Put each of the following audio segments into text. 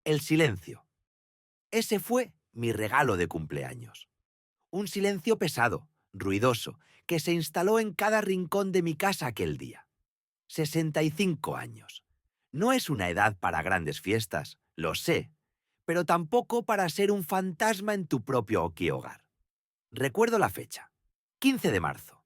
El silencio. Ese fue mi regalo de cumpleaños. Un silencio pesado, ruidoso, que se instaló en cada rincón de mi casa aquel día. 65 años. No es una edad para grandes fiestas, lo sé, pero tampoco para ser un fantasma en tu propio hogar. Recuerdo la fecha. 15 de marzo.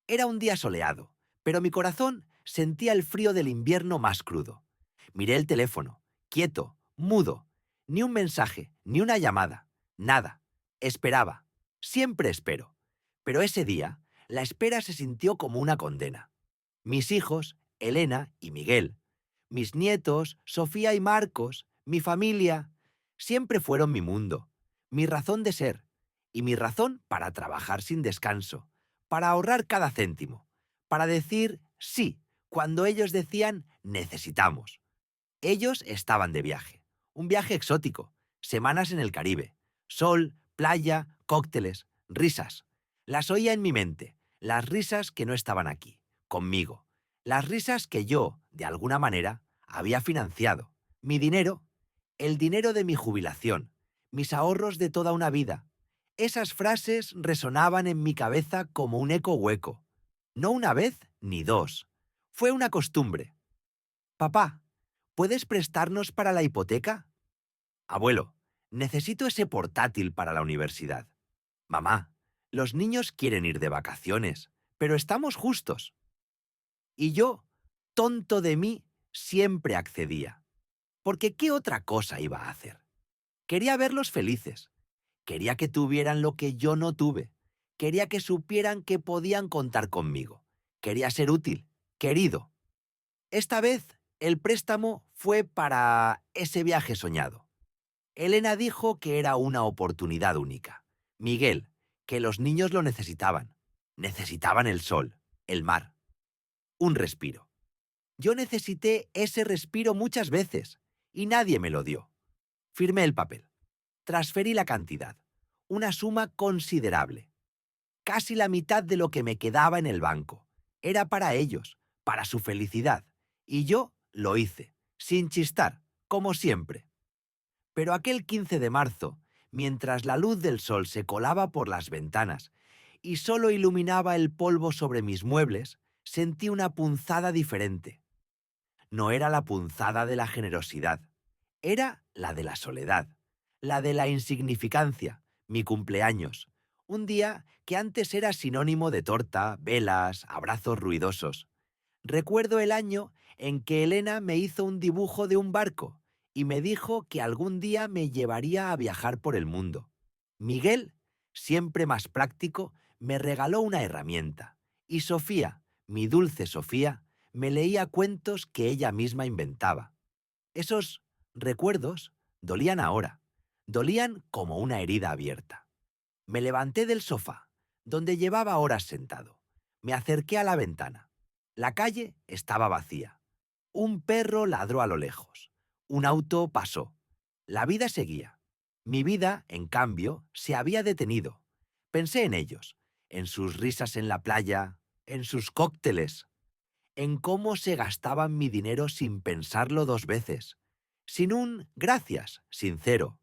Era un día soleado, pero mi corazón sentía el frío del invierno más crudo. Miré el teléfono, quieto, mudo. Ni un mensaje, ni una llamada, nada. Esperaba. Siempre espero. Pero ese día, la espera se sintió como una condena. Mis hijos, Elena y Miguel, mis nietos, Sofía y Marcos, mi familia, siempre fueron mi mundo, mi razón de ser y mi razón para trabajar sin descanso, para ahorrar cada céntimo, para decir sí cuando ellos decían necesitamos. Ellos estaban de viaje, un viaje exótico, semanas en el Caribe, sol, playa, cócteles, risas. Las oía en mi mente, las risas que no estaban aquí, conmigo, las risas que yo, de alguna manera, había financiado. Mi dinero, el dinero de mi jubilación, mis ahorros de toda una vida. Esas frases resonaban en mi cabeza como un eco hueco. No una vez ni dos. Fue una costumbre. Papá, ¿puedes prestarnos para la hipoteca? Abuelo, necesito ese portátil para la universidad. Mamá, los niños quieren ir de vacaciones, pero estamos justos. Y yo, tonto de mí, siempre accedía. Porque ¿qué otra cosa iba a hacer? Quería verlos felices. Quería que tuvieran lo que yo no tuve. Quería que supieran que podían contar conmigo. Quería ser útil, querido. Esta vez, el préstamo fue para ese viaje soñado. Elena dijo que era una oportunidad única. Miguel, que los niños lo necesitaban. Necesitaban el sol, el mar, un respiro. Yo necesité ese respiro muchas veces y nadie me lo dio. Firmé el papel. Transferí la cantidad, una suma considerable. Casi la mitad de lo que me quedaba en el banco. Era para ellos, para su felicidad. Y yo lo hice, sin chistar, como siempre. Pero aquel 15 de marzo, mientras la luz del sol se colaba por las ventanas y solo iluminaba el polvo sobre mis muebles, sentí una punzada diferente. No era la punzada de la generosidad, era la de la soledad, la de la insignificancia, mi cumpleaños, un día que antes era sinónimo de torta, velas, abrazos ruidosos. Recuerdo el año en que Elena me hizo un dibujo de un barco y me dijo que algún día me llevaría a viajar por el mundo. Miguel, siempre más práctico, me regaló una herramienta. Y Sofía, mi dulce Sofía, me leía cuentos que ella misma inventaba. Esos recuerdos dolían ahora, dolían como una herida abierta. Me levanté del sofá, donde llevaba horas sentado. Me acerqué a la ventana. La calle estaba vacía. Un perro ladró a lo lejos. Un auto pasó. La vida seguía. Mi vida, en cambio, se había detenido. Pensé en ellos, en sus risas en la playa, en sus cócteles, en cómo se gastaban mi dinero sin pensarlo dos veces, sin un gracias sincero,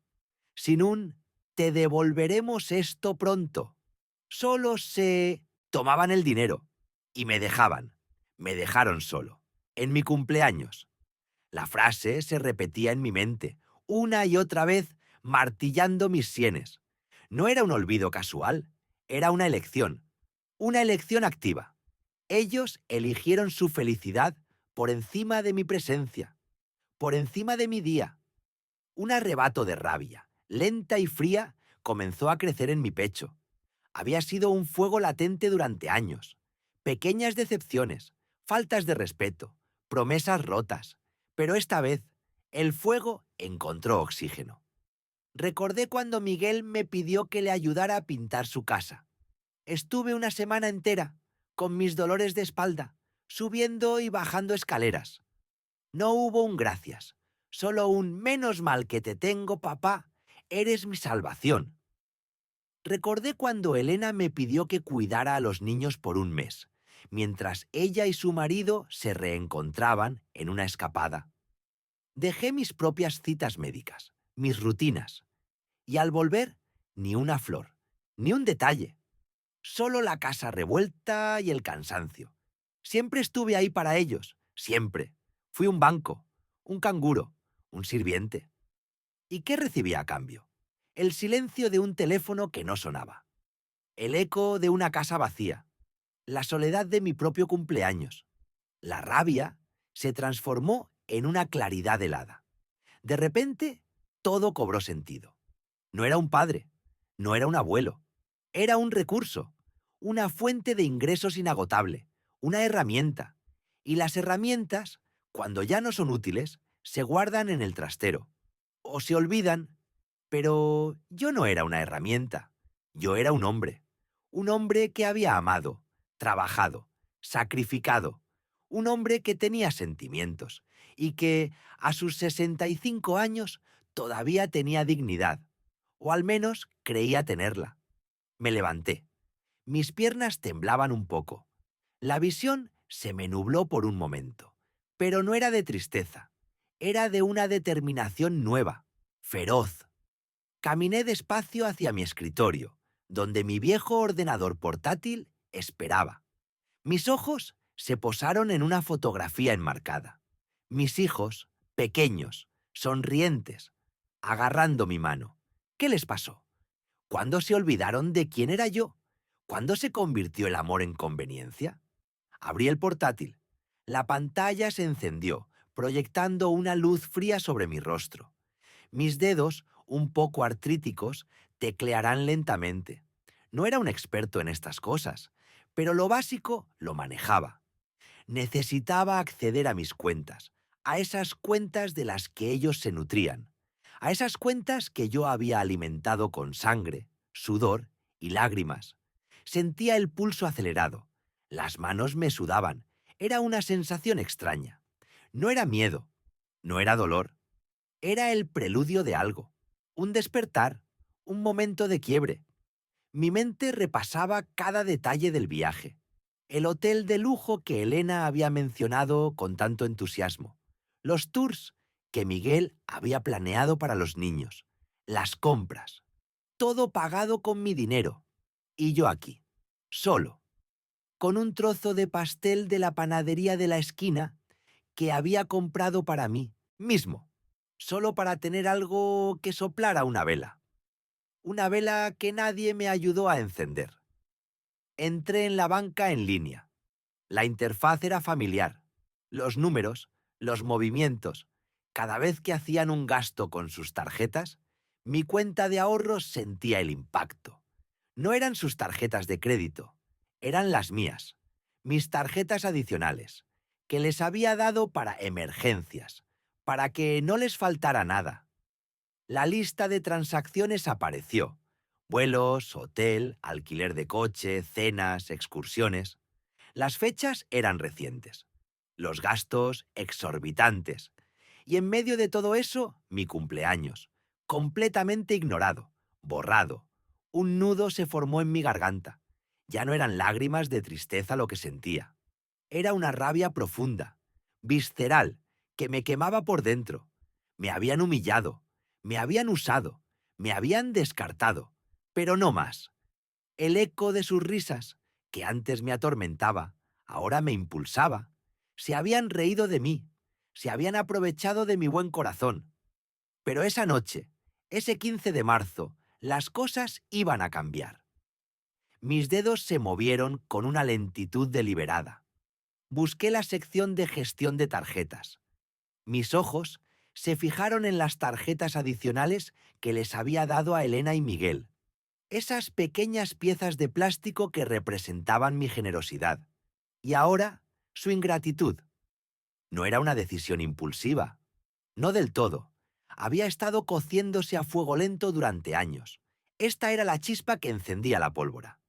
sin un te devolveremos esto pronto. Solo se tomaban el dinero y me dejaban. Me dejaron solo. En mi cumpleaños. La frase se repetía en mi mente, una y otra vez, martillando mis sienes. No era un olvido casual, era una elección activa. Ellos eligieron su felicidad por encima de mi presencia, por encima de mi día. Un arrebato de rabia, lenta y fría, comenzó a crecer en mi pecho. Había sido un fuego latente durante años. Pequeñas decepciones, faltas de respeto, promesas rotas. Pero esta vez, el fuego encontró oxígeno. Recordé cuando Miguel me pidió que le ayudara a pintar su casa. Estuve una semana entera, con mis dolores de espalda, subiendo y bajando escaleras. No hubo un gracias, solo un menos mal que te tengo, papá, eres mi salvación. Recordé cuando Elena me pidió que cuidara a los niños por un mes, mientras ella y su marido se reencontraban en una escapada. Dejé mis propias citas médicas, mis rutinas, y al volver, ni una flor, ni un detalle, solo la casa revuelta y el cansancio. Siempre estuve ahí para ellos, siempre. Fui un banco, un canguro, un sirviente. ¿Y qué recibía a cambio? El silencio de un teléfono que no sonaba, el eco de una casa vacía, la soledad de mi propio cumpleaños. La rabia se transformó en una claridad helada. De repente, todo cobró sentido. No era un padre, no era un abuelo, era un recurso, una fuente de ingresos inagotable, una herramienta. Y las herramientas, cuando ya no son útiles, se guardan en el trastero o se olvidan. Pero yo no era una herramienta, yo era un hombre que había amado, trabajado, sacrificado, un hombre que tenía sentimientos y que, a sus 65 años, todavía tenía dignidad, o al menos creía tenerla. Me levanté. Mis piernas temblaban un poco. La visión se me nubló por un momento, pero no era de tristeza, era de una determinación nueva, feroz. Caminé despacio hacia mi escritorio, donde mi viejo ordenador portátil esperaba. Mis ojos se posaron en una fotografía enmarcada. Mis hijos, pequeños, sonrientes, agarrando mi mano. ¿Qué les pasó? ¿Cuándo se olvidaron de quién era yo? ¿Cuándo se convirtió el amor en conveniencia? Abrí el portátil. La pantalla se encendió, proyectando una luz fría sobre mi rostro. Mis dedos, un poco artríticos, teclearán lentamente. No era un experto en estas cosas, pero lo básico lo manejaba. Necesitaba acceder a mis cuentas, a esas cuentas de las que ellos se nutrían, a esas cuentas que yo había alimentado con sangre, sudor y lágrimas. Sentía el pulso acelerado, las manos me sudaban, era una sensación extraña. No era miedo, no era dolor, era el preludio de algo, un despertar, un momento de quiebre. Mi mente repasaba cada detalle del viaje. El hotel de lujo que Elena había mencionado con tanto entusiasmo. Los tours que Miguel había planeado para los niños. Las compras. Todo pagado con mi dinero. Y yo aquí, solo, con un trozo de pastel de la panadería de la esquina que había comprado para mí mismo, solo para tener algo que soplara una vela que nadie me ayudó a encender. Entré en la banca en línea. La interfaz era familiar. Los números, los movimientos, cada vez que hacían un gasto con sus tarjetas, mi cuenta de ahorros sentía el impacto. No eran sus tarjetas de crédito, eran las mías, mis tarjetas adicionales, que les había dado para emergencias, para que no les faltara nada. La lista de transacciones apareció. Vuelos, hotel, alquiler de coche, cenas, excursiones. Las fechas eran recientes. Los gastos exorbitantes. Y en medio de todo eso, mi cumpleaños. Completamente ignorado, borrado. Un nudo se formó en mi garganta. Ya no eran lágrimas de tristeza lo que sentía. Era una rabia profunda, visceral, que me quemaba por dentro. Me habían humillado, me habían usado, me habían descartado, pero no más. El eco de sus risas, que antes me atormentaba, ahora me impulsaba. Se habían reído de mí, se habían aprovechado de mi buen corazón. Pero esa noche, ese 15 de marzo, las cosas iban a cambiar. Mis dedos se movieron con una lentitud deliberada. Busqué la sección de gestión de tarjetas. Mis ojos se fijaron en las tarjetas adicionales que les había dado a Elena y Miguel. Esas pequeñas piezas de plástico que representaban mi generosidad. Y ahora, su ingratitud. No era una decisión impulsiva. No del todo. Había estado cociéndose a fuego lento durante años. Esta era la chispa que encendía la pólvora.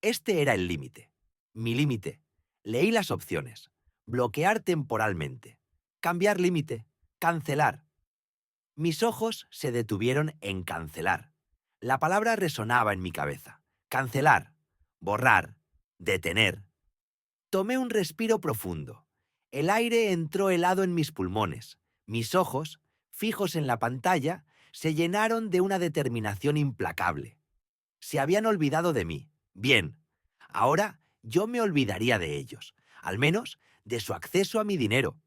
Este era el límite. Mi límite. Leí las opciones. Bloquear temporalmente. Cambiar límite. Cancelar. Mis ojos se detuvieron en cancelar. La palabra resonaba en mi cabeza. Cancelar. Borrar. Detener. Tomé un respiro profundo. El aire entró helado en mis pulmones. Mis ojos, fijos en la pantalla, se llenaron de una determinación implacable. Se habían olvidado de mí. Bien, ahora yo me olvidaría de ellos, al menos de su acceso a mi dinero.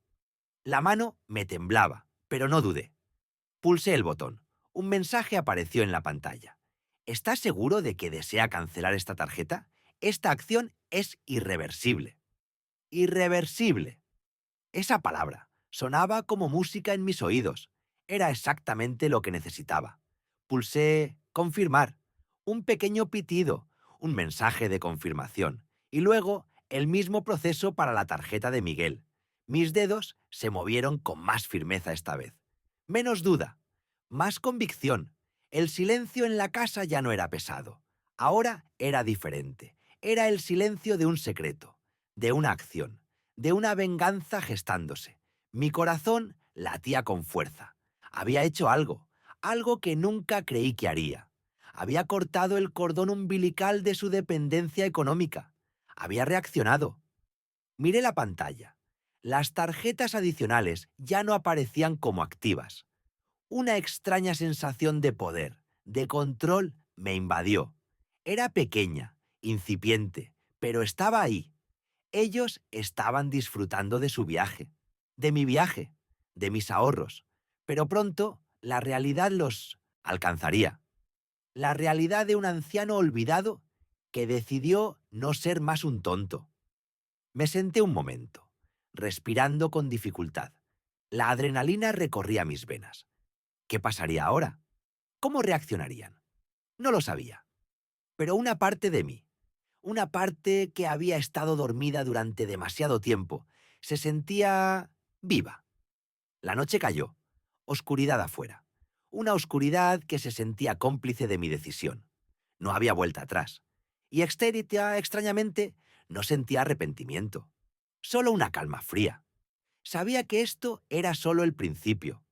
La mano me temblaba, pero no dudé. Pulsé el botón. Un mensaje apareció en la pantalla. ¿Estás seguro de que desea cancelar esta tarjeta? Esta acción es irreversible. Irreversible. Esa palabra sonaba como música en mis oídos. Era exactamente lo que necesitaba. Pulsé confirmar. Un pequeño pitido, un mensaje de confirmación. Y luego el mismo proceso para la tarjeta de Miguel. Mis dedos se movieron con más firmeza esta vez. Menos duda, más convicción. El silencio en la casa ya no era pesado. Ahora era diferente. Era el silencio de un secreto, de una acción, de una venganza gestándose. Mi corazón latía con fuerza. Había hecho algo, algo que nunca creí que haría. Había cortado el cordón umbilical de su dependencia económica. Había reaccionado. Miré la pantalla. Las tarjetas adicionales ya no aparecían como activas. Una extraña sensación de poder, de control, me invadió. Era pequeña, incipiente, pero estaba ahí. Ellos estaban disfrutando de su viaje, de mi viaje, de mis ahorros, pero pronto la realidad los alcanzaría. La realidad de un anciano olvidado que decidió no ser más un tonto. Me senté un momento, respirando con dificultad. La adrenalina recorría mis venas. ¿Qué pasaría ahora? ¿Cómo reaccionarían? No lo sabía. Pero una parte de mí, una parte que había estado dormida durante demasiado tiempo, se sentía viva. La noche cayó, oscuridad afuera, una oscuridad que se sentía cómplice de mi decisión. No había vuelta atrás. Y extrañamente, no sentía arrepentimiento, solo una calma fría. Sabía que esto era solo el principio,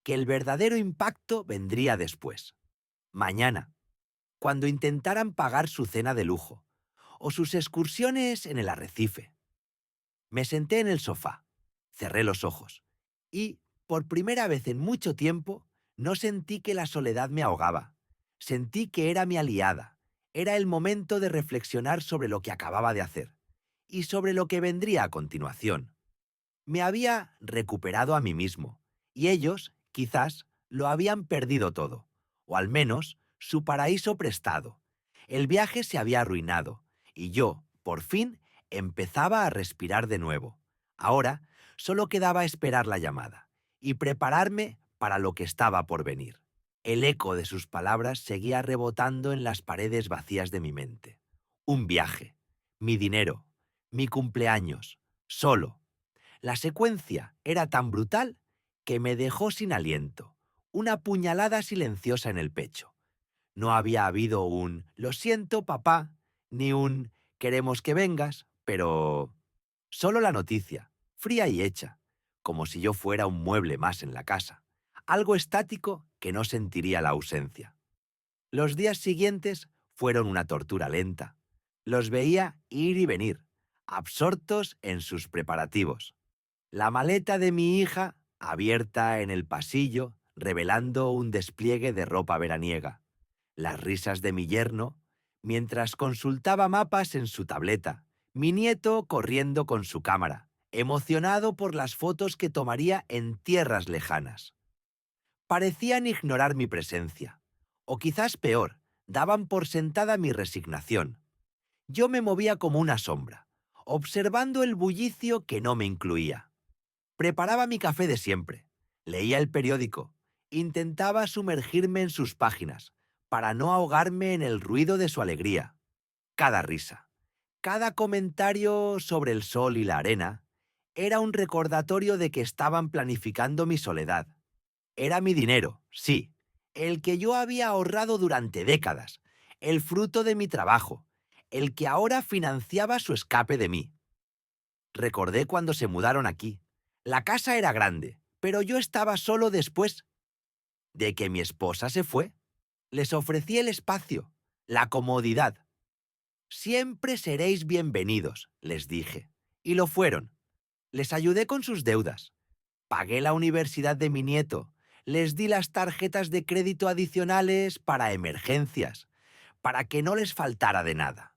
que el verdadero impacto vendría después. Mañana, cuando intentaran pagar su cena de lujo, o sus excursiones en el arrecife. Me senté en el sofá, cerré los ojos, y, por primera vez en mucho tiempo, no sentí que la soledad me ahogaba. Sentí que era mi aliada. Era el momento de reflexionar sobre lo que acababa de hacer, y sobre lo que vendría a continuación. Me había recuperado a mí mismo, y ellos, quizás, lo habían perdido todo, o al menos su paraíso prestado. El viaje se había arruinado, y yo, por fin, empezaba a respirar de nuevo. Ahora solo quedaba esperar la llamada, y prepararme para lo que estaba por venir. El eco de sus palabras seguía rebotando en las paredes vacías de mi mente. Un viaje, mi dinero, mi cumpleaños, solo. La secuencia era tan brutal que me dejó sin aliento, una puñalada silenciosa en el pecho. No había habido un «lo siento, papá», ni un «queremos que vengas», pero solo la noticia, fría y hecha, como si yo fuera un mueble más en la casa, algo estático que no sentiría la ausencia. Los días siguientes fueron una tortura lenta. Los veía ir y venir, absortos en sus preparativos. La maleta de mi hija, abierta en el pasillo, revelando un despliegue de ropa veraniega. Las risas de mi yerno, mientras consultaba mapas en su tableta. Mi nieto corriendo con su cámara, emocionado por las fotos que tomaría en tierras lejanas. Parecían ignorar mi presencia. O quizás peor, daban por sentada mi resignación. Yo me movía como una sombra, observando el bullicio que no me incluía. Preparaba mi café de siempre, leía el periódico, intentaba sumergirme en sus páginas, para no ahogarme en el ruido de su alegría. Cada risa, cada comentario sobre el sol y la arena, era un recordatorio de que estaban planificando mi soledad. Era mi dinero, sí, el que yo había ahorrado durante décadas, el fruto de mi trabajo, el que ahora financiaba su escape de mí. Recordé cuando se mudaron aquí. La casa era grande, pero yo estaba solo después de que mi esposa se fue. Les ofrecí el espacio, la comodidad. Siempre seréis bienvenidos, les dije. Y lo fueron. Les ayudé con sus deudas. Pagué la universidad de mi nieto. Les di las tarjetas de crédito adicionales para emergencias, para que no les faltara de nada.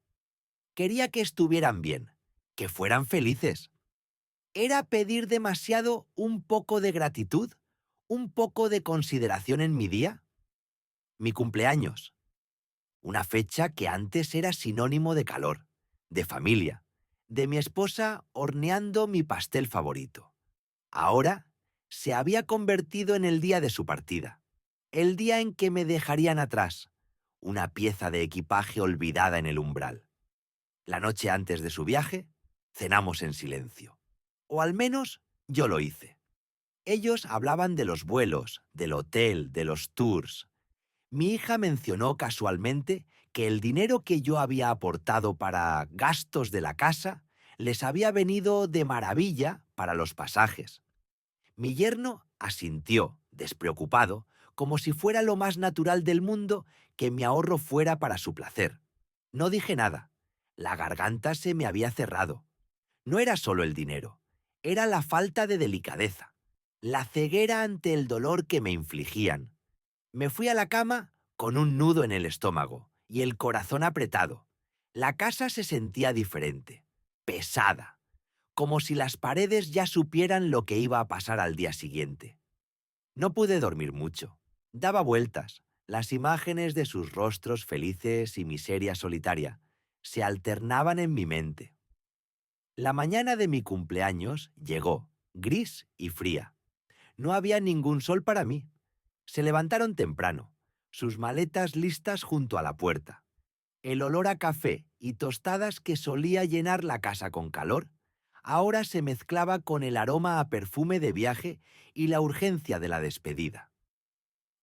Quería que estuvieran bien, que fueran felices. ¿Era pedir demasiado un poco de gratitud? ¿Un poco de consideración en mi día? Mi cumpleaños. Una fecha que antes era sinónimo de calor, de familia, de mi esposa horneando mi pastel favorito. Ahora se había convertido en el día de su partida, el día en que me dejarían atrás, una pieza de equipaje olvidada en el umbral. La noche antes de su viaje, cenamos en silencio. O al menos yo lo hice. Ellos hablaban de los vuelos, del hotel, de los tours. Mi hija mencionó casualmente que el dinero que yo había aportado para gastos de la casa les había venido de maravilla para los pasajes. Mi yerno asintió, despreocupado, como si fuera lo más natural del mundo que mi ahorro fuera para su placer. No dije nada. La garganta se me había cerrado. No era solo el dinero, era la falta de delicadeza, la ceguera ante el dolor que me infligían. Me fui a la cama con un nudo en el estómago y el corazón apretado. La casa se sentía diferente, pesada, como si las paredes ya supieran lo que iba a pasar al día siguiente. No pude dormir mucho. Daba vueltas. Las imágenes de sus rostros felices y miseria solitaria se alternaban en mi mente. La mañana de mi cumpleaños llegó, gris y fría. No había ningún sol para mí. Se levantaron temprano, sus maletas listas junto a la puerta. El olor a café y tostadas que solía llenar la casa con calor, ahora se mezclaba con el aroma a perfume de viaje y la urgencia de la despedida.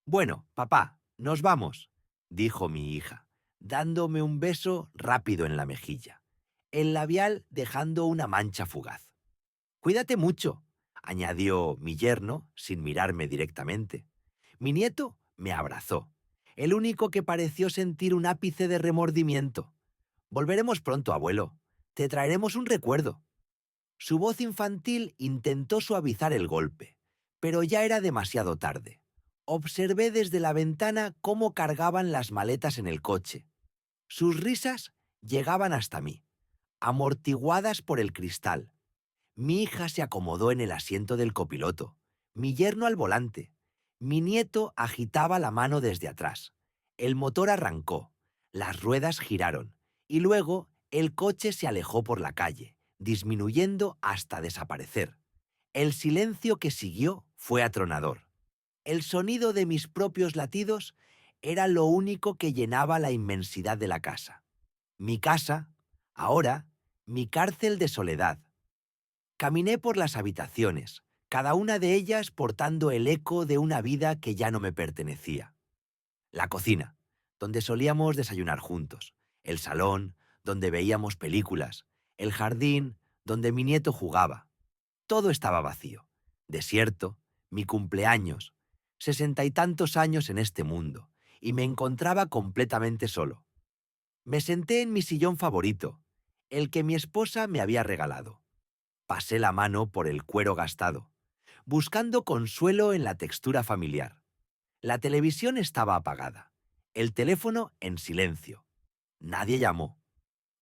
«Bueno, papá, nos vamos», dijo mi hija, dándome un beso rápido en la mejilla, el labial dejando una mancha fugaz. «Cuídate mucho», añadió mi yerno sin mirarme directamente. Mi nieto me abrazó, el único que pareció sentir un ápice de remordimiento. «Volveremos pronto, abuelo. Te traeremos un recuerdo». Su voz infantil intentó suavizar el golpe, pero ya era demasiado tarde. Observé desde la ventana cómo cargaban las maletas en el coche. Sus risas llegaban hasta mí, amortiguadas por el cristal. Mi hija se acomodó en el asiento del copiloto, mi yerno al volante. Mi nieto agitaba la mano desde atrás. El motor arrancó, las ruedas giraron, y luego el coche se alejó por la calle, disminuyendo hasta desaparecer. El silencio que siguió fue atronador. El sonido de mis propios latidos era lo único que llenaba la inmensidad de la casa. Mi casa, ahora, mi cárcel de soledad. Caminé por las habitaciones, cada una de ellas portando el eco de una vida que ya no me pertenecía. La cocina, donde solíamos desayunar juntos. El salón, donde veíamos películas. El jardín, donde mi nieto jugaba. Todo estaba vacío, desierto, mi cumpleaños, 60 y tantos años en este mundo, y me encontraba completamente solo. Me senté en mi sillón favorito, el que mi esposa me había regalado. Pasé la mano por el cuero gastado, buscando consuelo en la textura familiar. La televisión estaba apagada, el teléfono en silencio. Nadie llamó,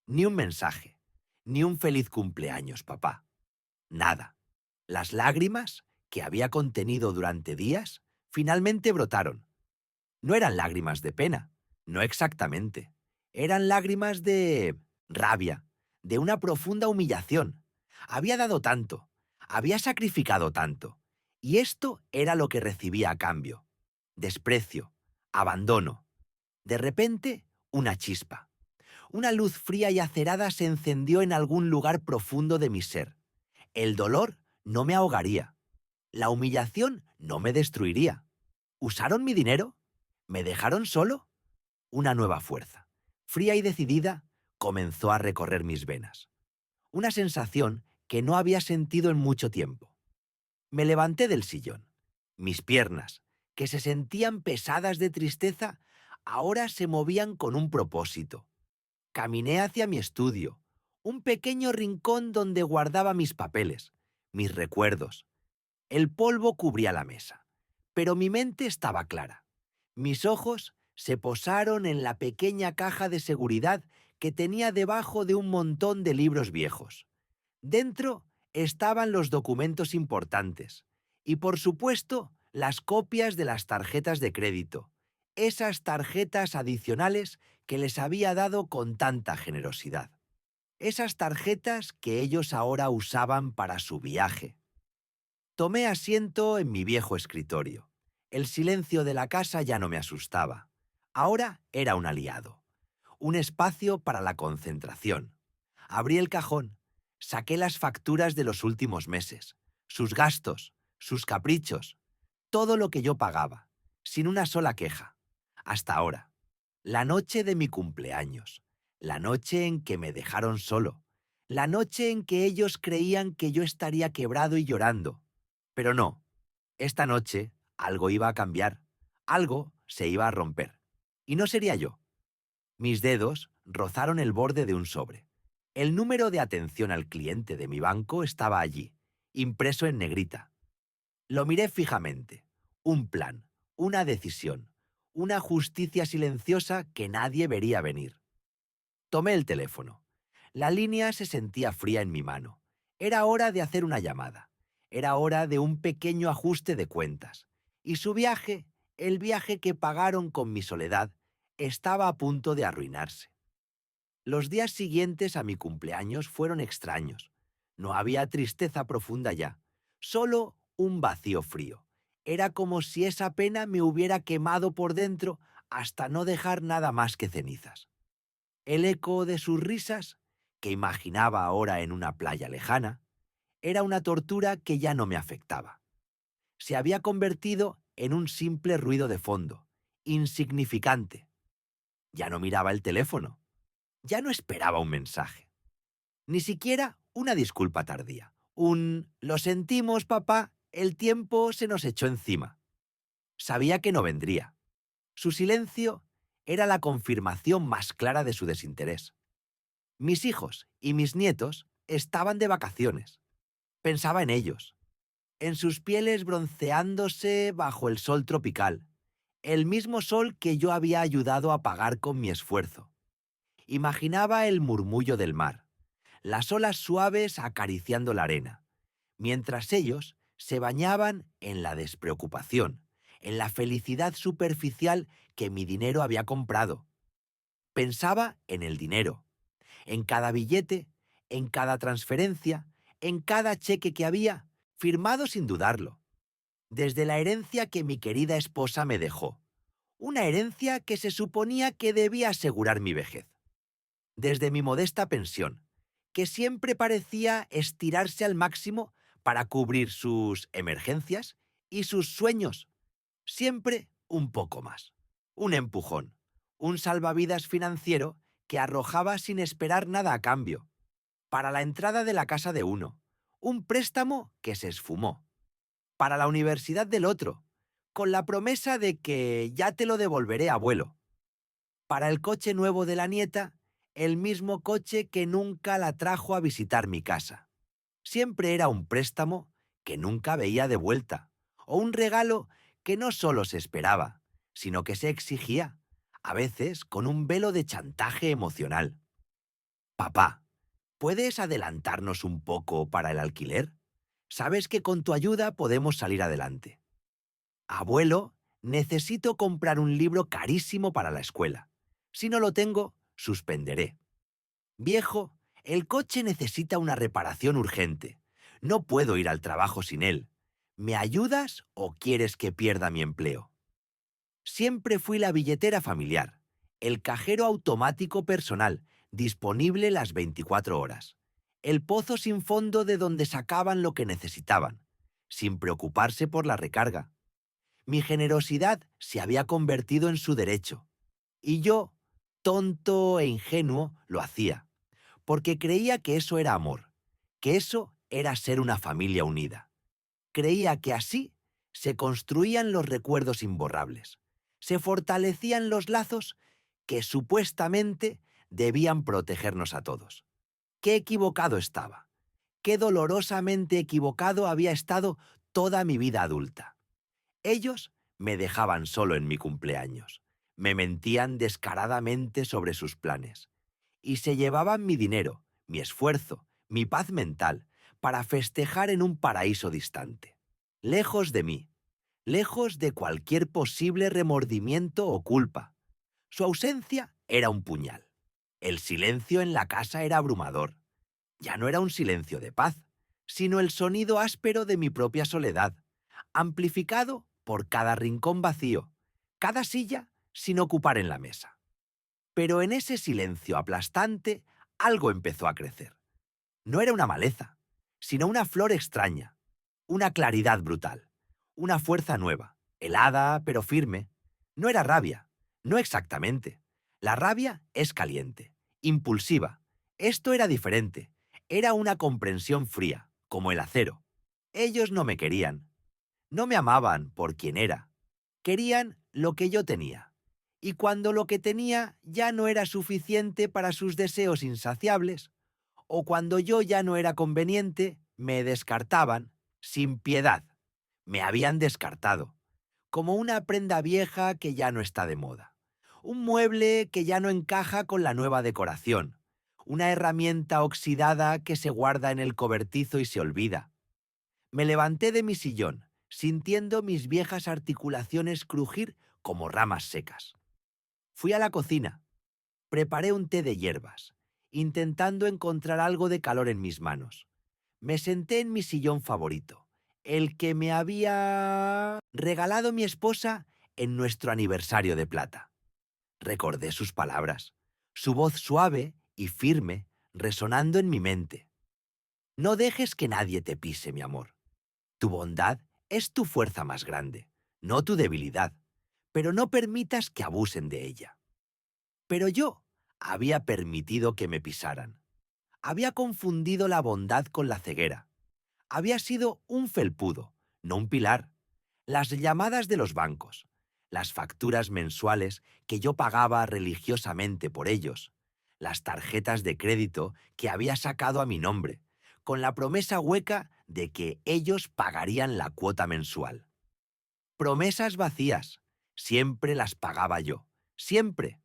ni un mensaje, ni un feliz cumpleaños, papá. Nada. Las lágrimas, que había contenido durante días, finalmente brotaron. No eran lágrimas de pena, no exactamente. Eran lágrimas de rabia, de una profunda humillación. Había dado tanto, había sacrificado tanto, y esto era lo que recibía a cambio. Desprecio, abandono. De repente, una chispa. Una luz fría y acerada se encendió en algún lugar profundo de mi ser. El dolor no me ahogaría. La humillación no me destruiría. ¿Usaron mi dinero? ¿Me dejaron solo? Una nueva fuerza, fría y decidida, comenzó a recorrer mis venas. Una sensación que no había sentido en mucho tiempo. Me levanté del sillón. Mis piernas, que se sentían pesadas de tristeza, ahora se movían con un propósito. Caminé hacia mi estudio, un pequeño rincón donde guardaba mis papeles, mis recuerdos. El polvo cubría la mesa, pero mi mente estaba clara. Mis ojos se posaron en la pequeña caja de seguridad que tenía debajo de un montón de libros viejos. Dentro estaban los documentos importantes y, por supuesto, las copias de las tarjetas de crédito, esas tarjetas adicionales que les había dado con tanta generosidad. Esas tarjetas que ellos ahora usaban para su viaje. Tomé asiento en mi viejo escritorio. El silencio de la casa ya no me asustaba. Ahora era un aliado, un espacio para la concentración. Abrí el cajón, saqué las facturas de los últimos meses, sus gastos, sus caprichos, todo lo que yo pagaba, sin una sola queja. Hasta ahora. La noche de mi cumpleaños, la noche en que me dejaron solo, la noche en que ellos creían que yo estaría quebrado y llorando. Pero no, esta noche algo iba a cambiar, algo se iba a romper. Y no sería yo. Mis dedos rozaron el borde de un sobre. El número de atención al cliente de mi banco estaba allí, impreso en negrita. Lo miré fijamente. Un plan, una decisión, una justicia silenciosa que nadie vería venir. Tomé el teléfono. La línea se sentía fría en mi mano. Era hora de hacer una llamada. Era hora de un pequeño ajuste de cuentas. Y su viaje, el viaje que pagaron con mi soledad, estaba a punto de arruinarse. Los días siguientes a mi cumpleaños fueron extraños. No había tristeza profunda ya, solo un vacío frío. Era como si esa pena me hubiera quemado por dentro hasta no dejar nada más que cenizas. El eco de sus risas, que imaginaba ahora en una playa lejana, era una tortura que ya no me afectaba. Se había convertido en un simple ruido de fondo, insignificante. Ya no miraba el teléfono. Ya no esperaba un mensaje. Ni siquiera una disculpa tardía. Un «lo sentimos, papá, el tiempo se nos echó encima». Sabía que no vendría. Su silencio era la confirmación más clara de su desinterés. Mis hijos y mis nietos estaban de vacaciones. Pensaba en ellos, en sus pieles bronceándose bajo el sol tropical, el mismo sol que yo había ayudado a apagar con mi esfuerzo. Imaginaba el murmullo del mar, las olas suaves acariciando la arena, mientras ellos se bañaban en la despreocupación, en la felicidad superficial que mi dinero había comprado. Pensaba en el dinero, en cada billete, en cada transferencia, en cada cheque que había, firmado sin dudarlo, desde la herencia que mi querida esposa me dejó, una herencia que se suponía que debía asegurar mi vejez, desde mi modesta pensión, que siempre parecía estirarse al máximo para cubrir sus emergencias y sus sueños, siempre un poco más, un empujón, un salvavidas financiero que arrojaba sin esperar nada a cambio, para la entrada de la casa de uno, un préstamo que se esfumó, para la universidad del otro, con la promesa de que ya te lo devolveré, abuelo, para el coche nuevo de la nieta, el mismo coche que nunca la trajo a visitar mi casa. Siempre era un préstamo que nunca veía de vuelta, o un regalo que no solo se esperaba, sino que se exigía, a veces con un velo de chantaje emocional. Papá, ¿puedes adelantarnos un poco para el alquiler? Sabes que con tu ayuda podemos salir adelante. Abuelo, necesito comprar un libro carísimo para la escuela. Si no lo tengo, suspenderé. Viejo, el coche necesita una reparación urgente. No puedo ir al trabajo sin él. ¿Me ayudas o quieres que pierda mi empleo? Siempre fui la billetera familiar, el cajero automático personal, disponible las 24 horas. El pozo sin fondo de donde sacaban lo que necesitaban, sin preocuparse por la recarga. Mi generosidad se había convertido en su derecho. Y yo, tonto e ingenuo, lo hacía, porque creía que eso era amor, que eso era ser una familia unida. Creía que así se construían los recuerdos imborrables, se fortalecían los lazos que supuestamente debían protegernos a todos. Qué equivocado estaba, qué dolorosamente equivocado había estado toda mi vida adulta. Ellos me dejaban solo en mi cumpleaños, me mentían descaradamente sobre sus planes y se llevaban mi dinero, mi esfuerzo, mi paz mental para festejar en un paraíso distante, lejos de mí, lejos de cualquier posible remordimiento o culpa. Su ausencia era un puñal. El silencio en la casa era abrumador. Ya no era un silencio de paz, sino el sonido áspero de mi propia soledad, amplificado por cada rincón vacío, cada silla sin ocupar en la mesa. Pero en ese silencio aplastante algo empezó a crecer. No era una maleza, sino una flor extraña, una claridad brutal, una fuerza nueva, helada pero firme. No era rabia, no exactamente. La rabia es caliente, impulsiva. Esto era diferente. Era una comprensión fría, como el acero. Ellos no me querían. No me amaban por quien era. Querían lo que yo tenía. Y cuando lo que tenía ya no era suficiente para sus deseos insaciables, o cuando yo ya no era conveniente, me descartaban, sin piedad. Me habían descartado, como una prenda vieja que ya no está de moda, un mueble que ya no encaja con la nueva decoración, una herramienta oxidada que se guarda en el cobertizo y se olvida. Me levanté de mi sillón, sintiendo mis viejas articulaciones crujir como ramas secas. Fui a la cocina. Preparé un té de hierbas, intentando encontrar algo de calor en mis manos. Me senté en mi sillón favorito, el que me había regalado mi esposa en nuestro aniversario de plata. Recordé sus palabras, su voz suave y firme resonando en mi mente. No dejes que nadie te pise, mi amor. Tu bondad es tu fuerza más grande, no tu debilidad, pero no permitas que abusen de ella. Pero yo había permitido que me pisaran. Había confundido la bondad con la ceguera. Había sido un felpudo, no un pilar. Las llamadas de los bancos, las facturas mensuales que yo pagaba religiosamente por ellos, las tarjetas de crédito que había sacado a mi nombre, con la promesa hueca de que ellos pagarían la cuota mensual. Promesas vacías, siempre las pagaba yo, siempre.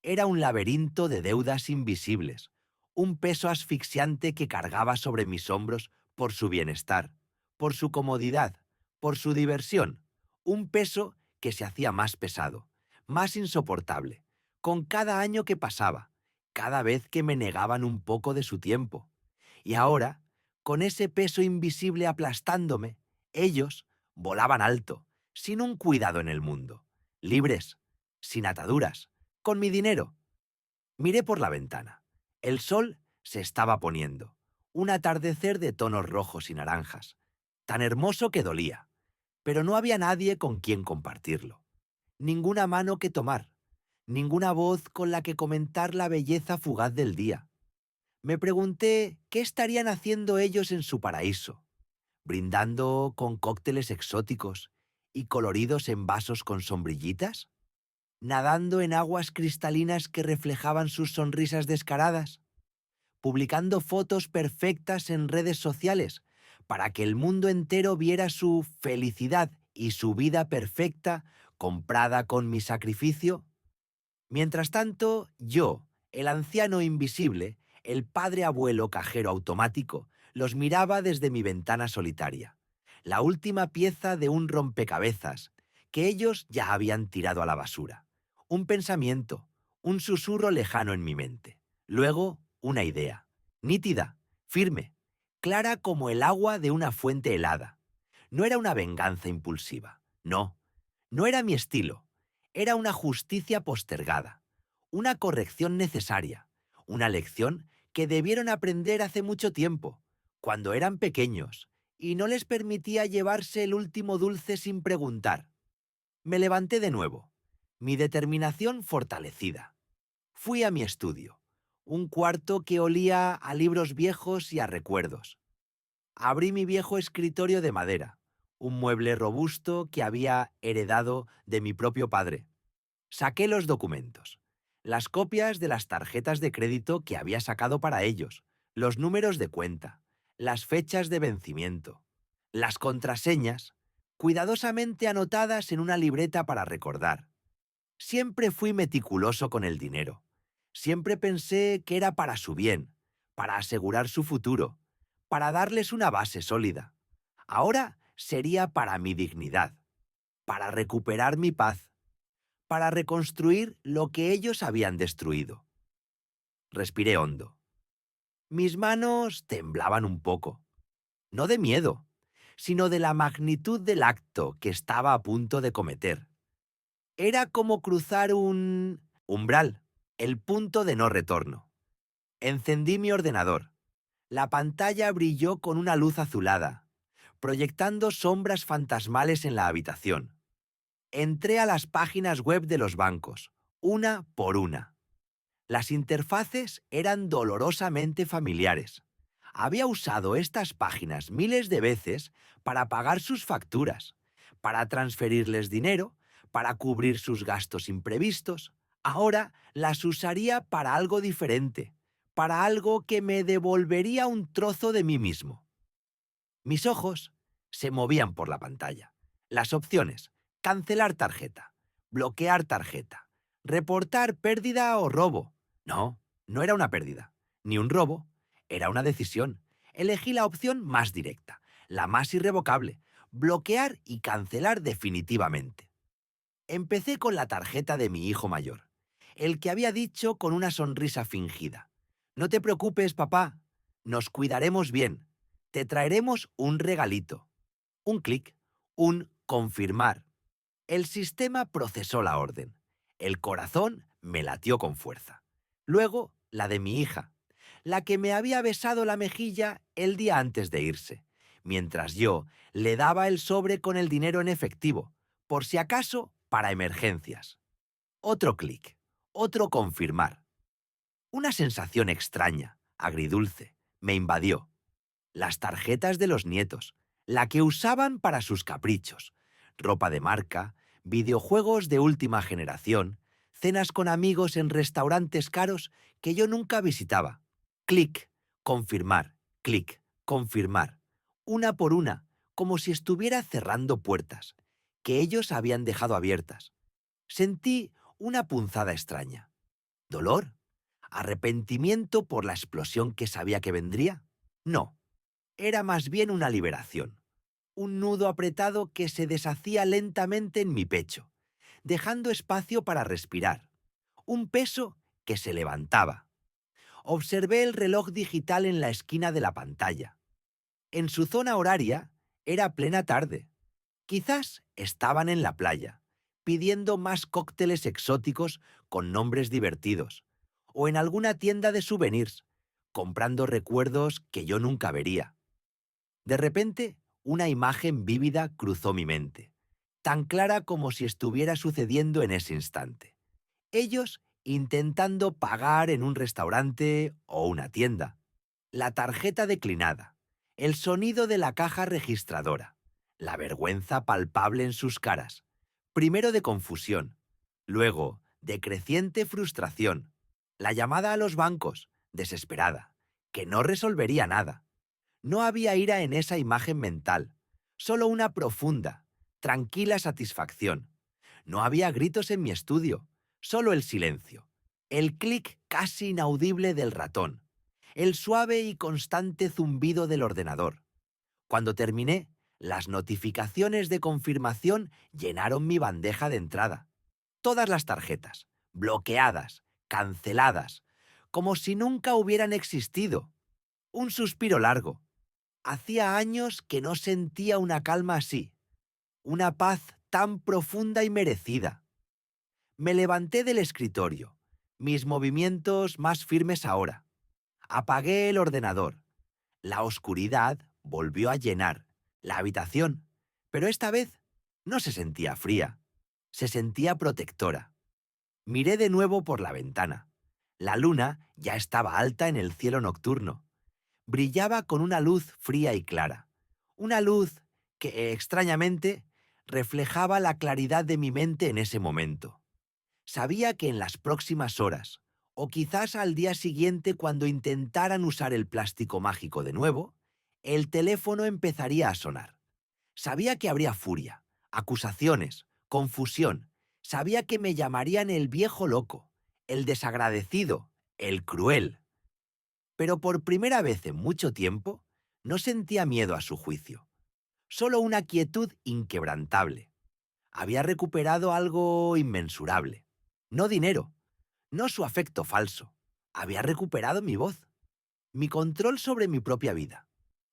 Era un laberinto de deudas invisibles, un peso asfixiante que cargaba sobre mis hombros por su bienestar, por su comodidad, por su diversión, un peso que se hacía más pesado, más insoportable, con cada año que pasaba, cada vez que me negaban un poco de su tiempo. Y ahora, con ese peso invisible aplastándome, ellos volaban alto, sin un cuidado en el mundo, libres, sin ataduras, con mi dinero. Miré por la ventana. El sol se estaba poniendo. Un atardecer de tonos rojos y naranjas. Tan hermoso que dolía. Pero no había nadie con quien compartirlo. Ninguna mano que tomar. Ninguna voz con la que comentar la belleza fugaz del día. Me pregunté qué estarían haciendo ellos en su paraíso. Brindando con cócteles exóticos y coloridos en vasos con sombrillitas. Nadando en aguas cristalinas que reflejaban sus sonrisas descaradas, publicando fotos perfectas en redes sociales para que el mundo entero viera su felicidad y su vida perfecta comprada con mi sacrificio. Mientras tanto, yo, el anciano invisible, el padre abuelo cajero automático, los miraba desde mi ventana solitaria, la última pieza de un rompecabezas que ellos ya habían tirado a la basura. Un pensamiento, un susurro lejano en mi mente. Luego, una idea, nítida, firme, clara como el agua de una fuente helada. No era una venganza impulsiva, no, no era mi estilo. Era una justicia postergada, una corrección necesaria, una lección que debieron aprender hace mucho tiempo, cuando eran pequeños, y no les permitía llevarse el último dulce sin preguntar. Me levanté de nuevo, mi determinación fortalecida. Fui a mi estudio, un cuarto que olía a libros viejos y a recuerdos. Abrí mi viejo escritorio de madera, un mueble robusto que había heredado de mi propio padre. Saqué los documentos, las copias de las tarjetas de crédito que había sacado para ellos, los números de cuenta, las fechas de vencimiento. Las contraseñas, cuidadosamente anotadas en una libreta para recordar. Siempre fui meticuloso con el dinero. Siempre pensé que era para su bien, para asegurar su futuro, para darles una base sólida. Ahora sería para mi dignidad, para recuperar mi paz, para reconstruir lo que ellos habían destruido. Respiré hondo. Mis manos temblaban un poco, no de miedo, sino de la magnitud del acto que estaba a punto de cometer. Era como cruzar un umbral, el punto de no retorno. Encendí mi ordenador. La pantalla brilló con una luz azulada, proyectando sombras fantasmales en la habitación. Entré a las páginas web de los bancos, una por una. Las interfaces eran dolorosamente familiares. Había usado estas páginas miles de veces para pagar sus facturas, para transferirles dinero, para cubrir sus gastos imprevistos. Ahora las usaría para algo diferente, para algo que me devolvería un trozo de mí mismo. Mis ojos se movían por la pantalla. Las opciones: cancelar tarjeta, bloquear tarjeta, reportar pérdida o robo. No, no era una pérdida, ni un robo, era una decisión. Elegí la opción más directa, la más irrevocable: bloquear y cancelar definitivamente. Empecé con la tarjeta de mi hijo mayor, el que había dicho con una sonrisa fingida: «No te preocupes, papá, nos cuidaremos bien, te traeremos un regalito». Un clic, un confirmar. El sistema procesó la orden. El corazón me latió con fuerza. Luego, la de mi hija, la que me había besado la mejilla el día antes de irse, mientras yo le daba el sobre con el dinero en efectivo, por si acaso, para emergencias. Otro clic, otro confirmar. Una sensación extraña, agridulce, me invadió. Las tarjetas de los nietos, la que usaban para sus caprichos, ropa de marca, videojuegos de última generación, cenas con amigos en restaurantes caros que yo nunca visitaba. Clic, confirmar, clic, confirmar. Una por una, como si estuviera cerrando puertas, que ellos habían dejado abiertas. Sentí una punzada extraña. ¿Dolor? ¿Arrepentimiento por la explosión que sabía que vendría? No. Era más bien una liberación, un nudo apretado que se deshacía lentamente en mi pecho, dejando espacio para respirar, un peso que se levantaba. Observé el reloj digital en la esquina de la pantalla. En su zona horaria era plena tarde. Quizás estaban en la playa, pidiendo más cócteles exóticos con nombres divertidos, o en alguna tienda de souvenirs, comprando recuerdos que yo nunca vería. De repente, una imagen vívida cruzó mi mente, tan clara como si estuviera sucediendo en ese instante. Ellos intentando pagar en un restaurante o una tienda. La tarjeta declinada, el sonido de la caja registradora, la vergüenza palpable en sus caras, primero de confusión, luego de creciente frustración, la llamada a los bancos, desesperada, que no resolvería nada. No había ira en esa imagen mental, solo una profunda, tranquila satisfacción. No había gritos en mi estudio, solo el silencio, el clic casi inaudible del ratón, el suave y constante zumbido del ordenador. Cuando terminé, las notificaciones de confirmación llenaron mi bandeja de entrada. Todas las tarjetas, bloqueadas, canceladas, como si nunca hubieran existido. Un suspiro largo. Hacía años que no sentía una calma así, una paz tan profunda y merecida. Me levanté del escritorio, mis movimientos más firmes ahora. Apagué el ordenador. La oscuridad volvió a llenar la habitación, pero esta vez no se sentía fría, se sentía protectora. Miré de nuevo por la ventana. La luna ya estaba alta en el cielo nocturno. Brillaba con una luz fría y clara, una luz que, extrañamente, reflejaba la claridad de mi mente en ese momento. Sabía que en las próximas horas, o quizás al día siguiente cuando intentaran usar el plástico mágico de nuevo, el teléfono empezaría a sonar. Sabía que habría furia, acusaciones, confusión. Sabía que me llamarían el viejo loco, el desagradecido, el cruel. Pero por primera vez en mucho tiempo no sentía miedo a su juicio, solo una quietud inquebrantable. Había recuperado algo inmensurable. No dinero, no su afecto falso. Había recuperado mi voz, mi control sobre mi propia vida,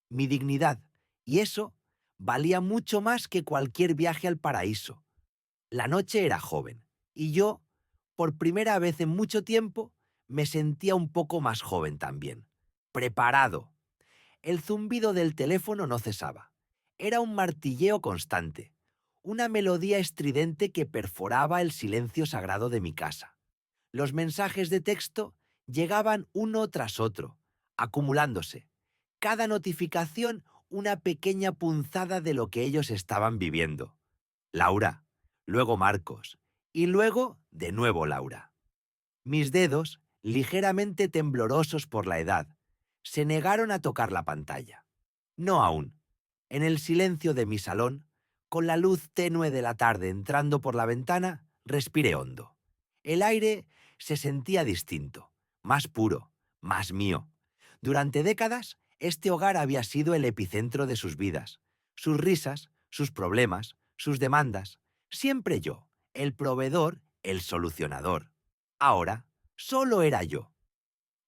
mi dignidad, y eso valía mucho más que cualquier viaje al paraíso. La noche era joven, y yo, por primera vez en mucho tiempo, me sentía un poco más joven también. Preparado. El zumbido del teléfono no cesaba. Era un martilleo constante, una melodía estridente que perforaba el silencio sagrado de mi casa. Los mensajes de texto llegaban uno tras otro, acumulándose. Cada notificación una pequeña punzada de lo que ellos estaban viviendo. Laura, luego Marcos, y luego de nuevo Laura. Mis dedos, ligeramente temblorosos por la edad, se negaron a tocar la pantalla. No aún. En el silencio de mi salón, con la luz tenue de la tarde entrando por la ventana, respiré hondo. El aire se sentía distinto, más puro, más mío. Durante décadas, este hogar había sido el epicentro de sus vidas, sus risas, sus problemas, sus demandas. Siempre yo, el proveedor, el solucionador. Ahora, solo era yo.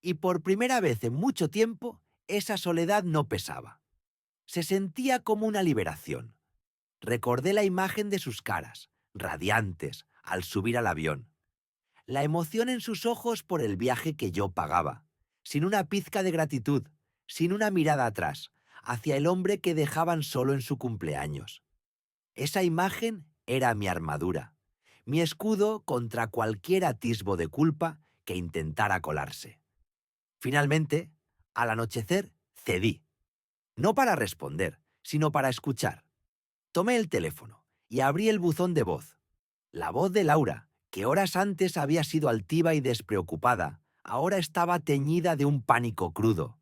Y por primera vez en mucho tiempo, esa soledad no pesaba. Se sentía como una liberación. Recordé la imagen de sus caras, radiantes, al subir al avión. La emoción en sus ojos por el viaje que yo pagaba, sin una pizca de gratitud, sin una mirada atrás, hacia el hombre que dejaban solo en su cumpleaños. Esa imagen era mi armadura, mi escudo contra cualquier atisbo de culpa que intentara colarse. Finalmente, al anochecer, cedí, no para responder, sino para escuchar. Tomé el teléfono y abrí el buzón de voz. La voz de Laura, que horas antes había sido altiva y despreocupada, ahora estaba teñida de un pánico crudo.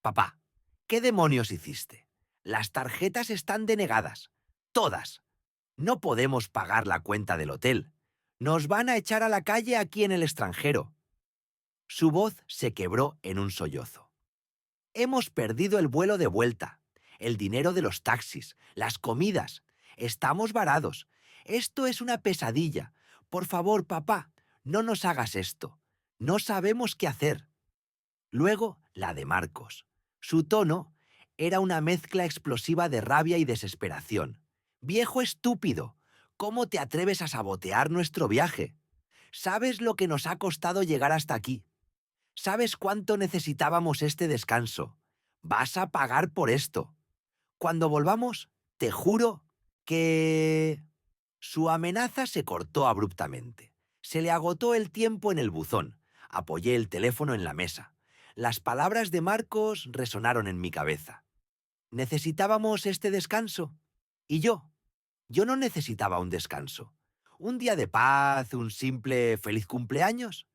Papá, ¿qué demonios hiciste? Las tarjetas están denegadas. Todas. No podemos pagar la cuenta del hotel. Nos van a echar a la calle aquí en el extranjero. Su voz se quebró en un sollozo. Hemos perdido el vuelo de vuelta, el dinero de los taxis, las comidas. Estamos varados. Esto es una pesadilla. Por favor, papá, no nos hagas esto. No sabemos qué hacer. Luego, la de Marcos. Su tono era una mezcla explosiva de rabia y desesperación. Viejo estúpido, ¿cómo te atreves a sabotear nuestro viaje? ¿Sabes lo que nos ha costado llegar hasta aquí? ¿Sabes cuánto necesitábamos este descanso? Vas a pagar por esto. Cuando volvamos, te juro que... Su amenaza se cortó abruptamente. Se le agotó el tiempo en el buzón. Apoyé el teléfono en la mesa. Las palabras de Marcos resonaron en mi cabeza. ¿Necesitábamos este descanso? Y yo no necesitaba un descanso. ¿Un día de paz, un simple feliz cumpleaños?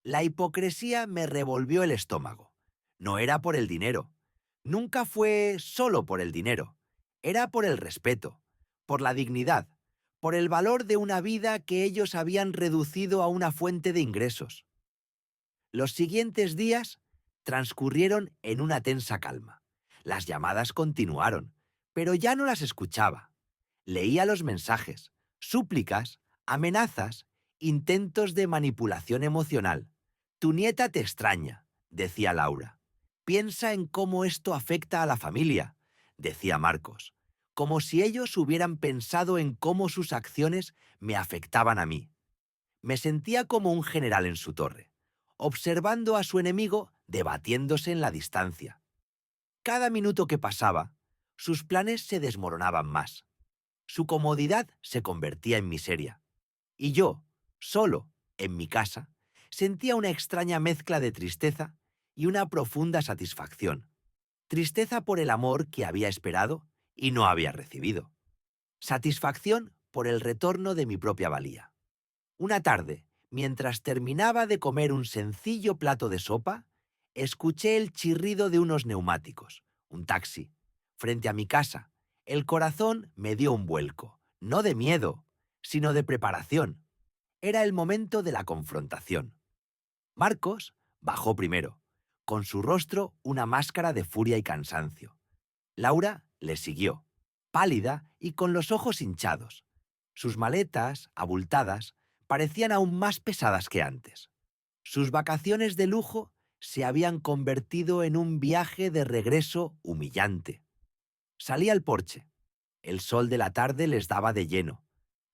La hipocresía me revolvió el estómago. No era por el dinero. Nunca fue solo por el dinero. Era por el respeto, por la dignidad, por el valor de una vida que ellos habían reducido a una fuente de ingresos. Los siguientes días transcurrieron en una tensa calma. Las llamadas continuaron, pero ya no las escuchaba. Leía los mensajes, súplicas, amenazas, intentos de manipulación emocional. Tu nieta te extraña, decía Laura. Piensa en cómo esto afecta a la familia, decía Marcos, como si ellos hubieran pensado en cómo sus acciones me afectaban a mí. Me sentía como un general en su torre, observando a su enemigo debatiéndose en la distancia. Cada minuto que pasaba, sus planes se desmoronaban más. Su comodidad se convertía en miseria. Y yo, solo, en mi casa, sentía una extraña mezcla de tristeza y una profunda satisfacción. Tristeza por el amor que había esperado y no había recibido. Satisfacción por el retorno de mi propia valía. Una tarde, mientras terminaba de comer un sencillo plato de sopa, escuché el chirrido de unos neumáticos, un taxi, frente a mi casa, El corazón me dio un vuelco, no de miedo, sino de preparación. Era el momento de la confrontación. Marcos bajó primero, con su rostro una máscara de furia y cansancio. Laura le siguió, pálida y con los ojos hinchados. Sus maletas, abultadas, parecían aún más pesadas que antes. Sus vacaciones de lujo se habían convertido en un viaje de regreso humillante. Salí al porche. El sol de la tarde les daba de lleno,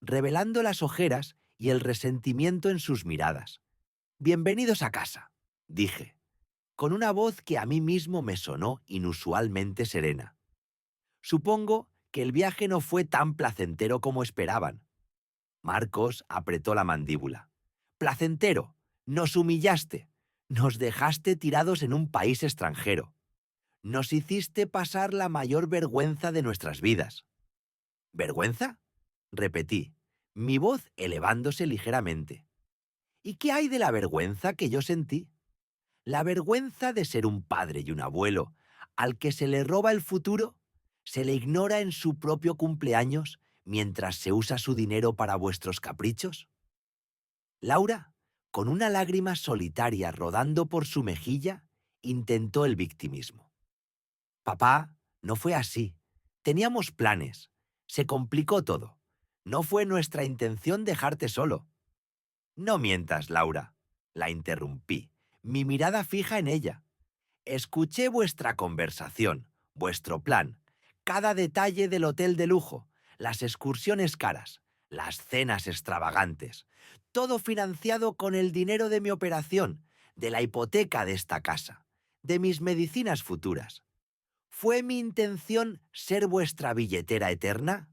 revelando las ojeras y el resentimiento en sus miradas. «Bienvenidos a casa», dije, con una voz que a mí mismo me sonó inusualmente serena. Supongo que el viaje no fue tan placentero como esperaban. Marcos apretó la mandíbula. «Placentero, nos humillaste, nos dejaste tirados en un país extranjero. Nos hiciste pasar la mayor vergüenza de nuestras vidas». «¿Vergüenza?», repetí, mi voz elevándose ligeramente. «¿Y qué hay de la vergüenza que yo sentí? La vergüenza de ser un padre y un abuelo al que se le roba el futuro, se le ignora en su propio cumpleaños mientras se usa su dinero para vuestros caprichos». Laura, con una lágrima solitaria rodando por su mejilla, intentó el victimismo. «Papá, no fue así. Teníamos planes. Se complicó todo. No fue nuestra intención dejarte solo». «No mientas, Laura», la interrumpí, mi mirada fija en ella. «Escuché vuestra conversación, vuestro plan, cada detalle del hotel de lujo, las excursiones caras, las cenas extravagantes, todo financiado con el dinero de mi operación, de la hipoteca de esta casa, de mis medicinas futuras. ¿Fue mi intención ser vuestra billetera eterna?».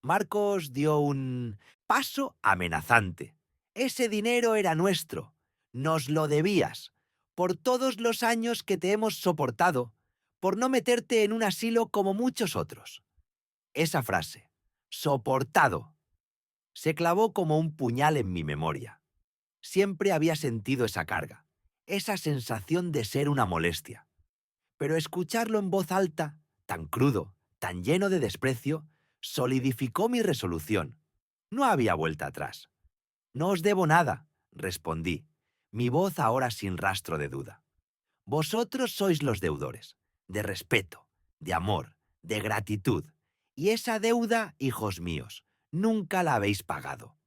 Marcos dio un paso amenazante. «Ese dinero era nuestro. Nos lo debías. Por todos los años que te hemos soportado, por no meterte en un asilo como muchos otros». Esa frase, soportado, se clavó como un puñal en mi memoria. Siempre había sentido esa carga, esa sensación de ser una molestia. Pero escucharlo en voz alta, tan crudo, tan lleno de desprecio, solidificó mi resolución. No había vuelta atrás. «No os debo nada», respondí, mi voz ahora sin rastro de duda. «Vosotros sois los deudores, de respeto, de amor, de gratitud, y esa deuda, hijos míos, nunca la habéis pagado».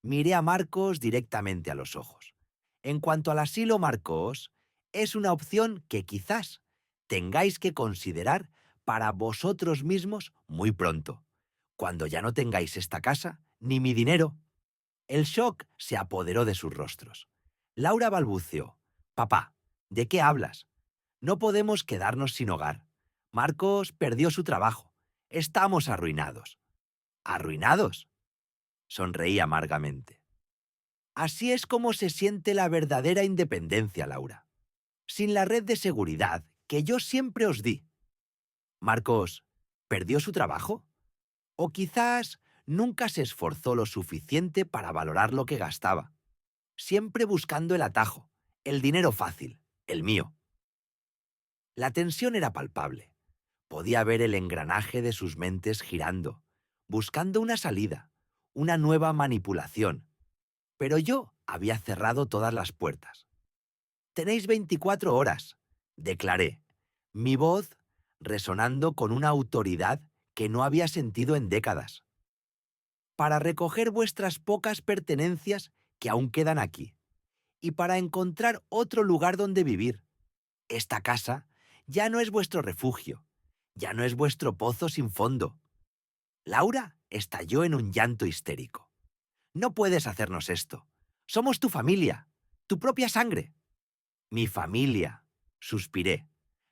Miré a Marcos directamente a los ojos. «En cuanto al asilo, Marcos, es una opción que quizás tengáis que considerar para vosotros mismos muy pronto, cuando ya no tengáis esta casa ni mi dinero». El shock se apoderó de sus rostros. Laura balbuceó: «Papá, ¿de qué hablas? No podemos quedarnos sin hogar. Marcos perdió su trabajo. Estamos arruinados». «¿Arruinados?», sonreí amargamente. «Así es como se siente la verdadera independencia, Laura. Sin la red de seguridad que yo siempre os di». «Marcos, ¿perdió su trabajo? O quizás nunca se esforzó lo suficiente para valorar lo que gastaba, siempre buscando el atajo, el dinero fácil, el mío». La tensión era palpable. Podía ver el engranaje de sus mentes girando, buscando una salida, una nueva manipulación. Pero yo había cerrado todas las puertas. «Tenéis 24 horas», declaré, mi voz resonando con una autoridad que no había sentido en décadas, «para recoger vuestras pocas pertenencias que aún quedan aquí, y para encontrar otro lugar donde vivir. Esta casa ya no es vuestro refugio, ya no es vuestro pozo sin fondo». Laura estalló en un llanto histérico. «No puedes hacernos esto. Somos tu familia, tu propia sangre». «Mi familia», suspiré,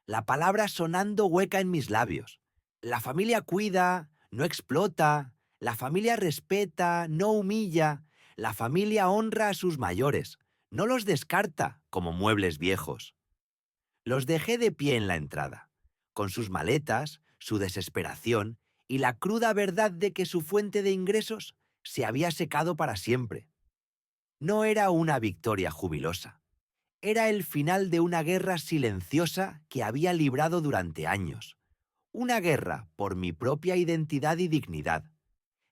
la palabra sonando hueca en mis labios. «La familia cuida, no explota. La familia respeta, no humilla. La familia honra a sus mayores, no los descarta como muebles viejos». Los dejé de pie en la entrada, con sus maletas, su desesperación y la cruda verdad de que su fuente de ingresos se había secado para siempre. No era una victoria jubilosa. Era el final de una guerra silenciosa que había librado durante años. Una guerra por mi propia identidad y dignidad.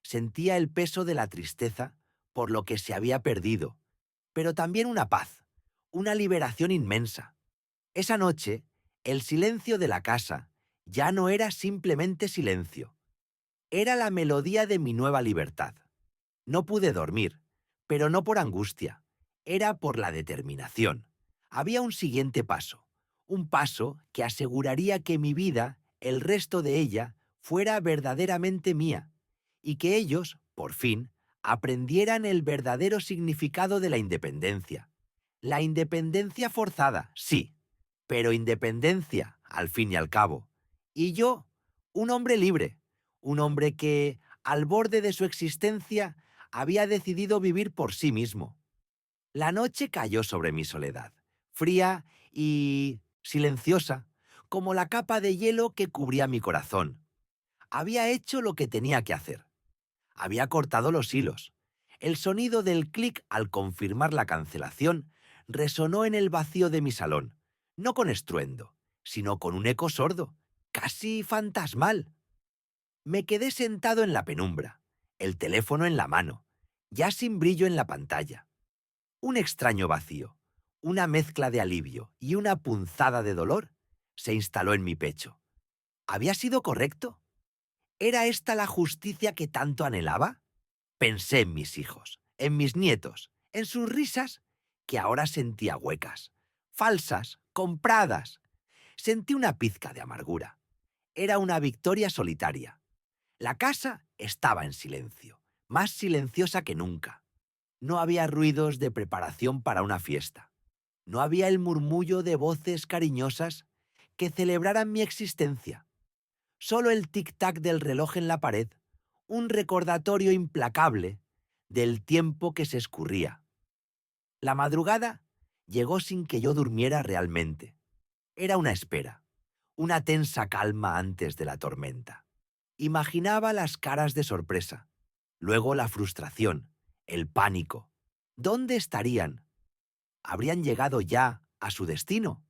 Sentía el peso de la tristeza por lo que se había perdido, pero también una paz, una liberación inmensa. Esa noche, el silencio de la casa ya no era simplemente silencio, era la melodía de mi nueva libertad. No pude dormir, pero no por angustia, era por la determinación. Había un siguiente paso, un paso que aseguraría que mi vida, el resto de ella, fuera verdaderamente mía, y que ellos, por fin, aprendieran el verdadero significado de la independencia. La independencia forzada, sí, pero independencia, al fin y al cabo. Y yo, un hombre libre, un hombre que, al borde de su existencia, había decidido vivir por sí mismo. La noche cayó sobre mi soledad, fría y silenciosa, como la capa de hielo que cubría mi corazón. Había hecho lo que tenía que hacer. Había cortado los hilos. El sonido del clic al confirmar la cancelación resonó en el vacío de mi salón, no con estruendo, sino con un eco sordo, casi fantasmal. Me quedé sentado en la penumbra, el teléfono en la mano, ya sin brillo en la pantalla. Un extraño vacío, una mezcla de alivio y una punzada de dolor se instaló en mi pecho. ¿Había sido correcto? ¿Era esta la justicia que tanto anhelaba? Pensé en mis hijos, en mis nietos, en sus risas, que ahora sentía huecas, falsas, compradas. Sentí una pizca de amargura. Era una victoria solitaria. La casa estaba en silencio, más silenciosa que nunca. No había ruidos de preparación para una fiesta. No había el murmullo de voces cariñosas que celebraran mi existencia. Solo el tic-tac del reloj en la pared, un recordatorio implacable del tiempo que se escurría. La madrugada llegó sin que yo durmiera realmente. Era una espera, una tensa calma antes de la tormenta. Imaginaba las caras de sorpresa, luego la frustración, el pánico. ¿Dónde estarían? ¿Habrían llegado ya a su destino?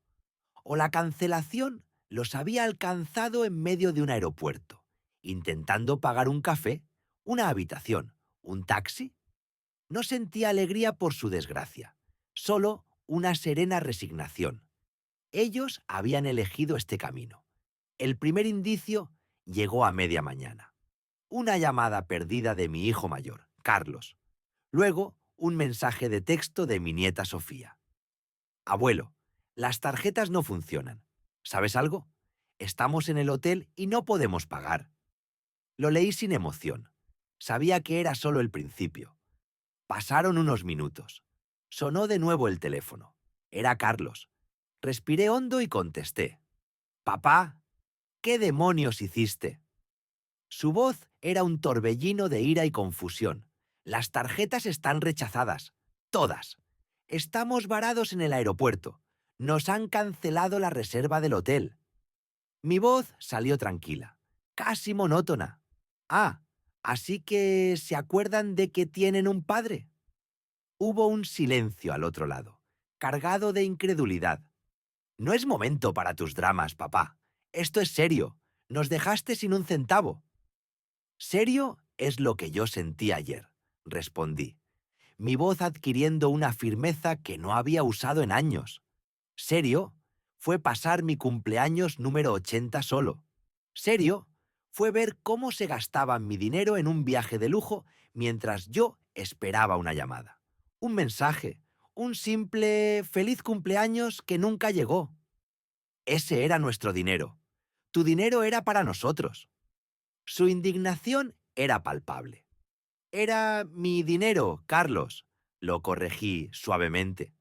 ¿O la cancelación los había alcanzado en medio de un aeropuerto, intentando pagar un café, una habitación, un taxi? No sentía alegría por su desgracia, solo una serena resignación. Ellos habían elegido este camino. El primer indicio llegó a media mañana. Una llamada perdida de mi hijo mayor, Carlos. Luego, un mensaje de texto de mi nieta Sofía. Abuelo, las tarjetas no funcionan. ¿Sabes algo? Estamos en el hotel y no podemos pagar. Lo leí sin emoción. Sabía que era solo el principio. Pasaron unos minutos. Sonó de nuevo el teléfono. Era Carlos. Respiré hondo y contesté. Papá, ¿qué demonios hiciste? Su voz era un torbellino de ira y confusión. Las tarjetas están rechazadas. Todas. Estamos varados en el aeropuerto. Nos han cancelado la reserva del hotel. Mi voz salió tranquila, casi monótona. Ah, así que ¿se acuerdan de que tienen un padre? Hubo un silencio al otro lado, cargado de incredulidad. No es momento para tus dramas, papá. Esto es serio. Nos dejaste sin un centavo. Serio es lo que yo sentí ayer, respondí, mi voz adquiriendo una firmeza que no había usado en años. Serio fue pasar mi cumpleaños número 80 solo. Serio fue ver cómo se gastaban mi dinero en un viaje de lujo mientras yo esperaba una llamada. Un mensaje, un simple feliz cumpleaños que nunca llegó. Ese era nuestro dinero. Tu dinero era para nosotros. Su indignación era palpable. Era mi dinero, Carlos, lo corregí suavemente.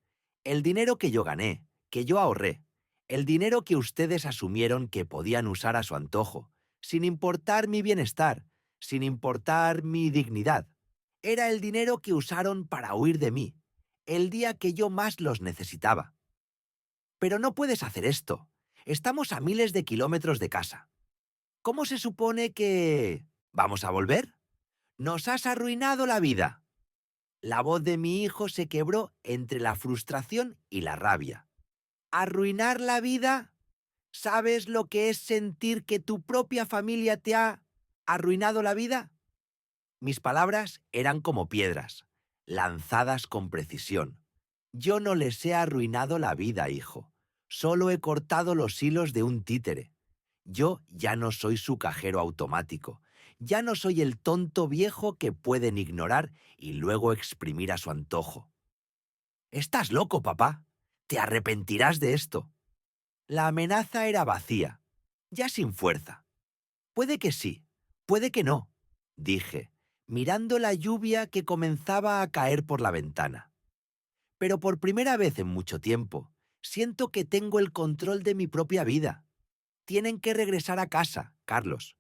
El dinero que yo gané, que yo ahorré. El dinero que ustedes asumieron que podían usar a su antojo, sin importar mi bienestar, sin importar mi dignidad. Era el dinero que usaron para huir de mí, el día que yo más los necesitaba. Pero no puedes hacer esto. Estamos a miles de kilómetros de casa. ¿Cómo se supone que... ¿Vamos a volver? Nos has arruinado la vida. La voz de mi hijo se quebró entre la frustración y la rabia. ¿Arruinar la vida? ¿Sabes lo que es sentir que tu propia familia te ha arruinado la vida? Mis palabras eran como piedras, lanzadas con precisión. Yo no les he arruinado la vida, hijo. Solo he cortado los hilos de un títere. Yo ya no soy su cajero automático. Ya no soy el tonto viejo que pueden ignorar y luego exprimir a su antojo. Estás loco, papá. Te arrepentirás de esto. La amenaza era vacía, ya sin fuerza. Puede que sí, puede que no, dije, mirando la lluvia que comenzaba a caer por la ventana. Pero por primera vez en mucho tiempo, siento que tengo el control de mi propia vida. Tienen que regresar a casa, Carlos.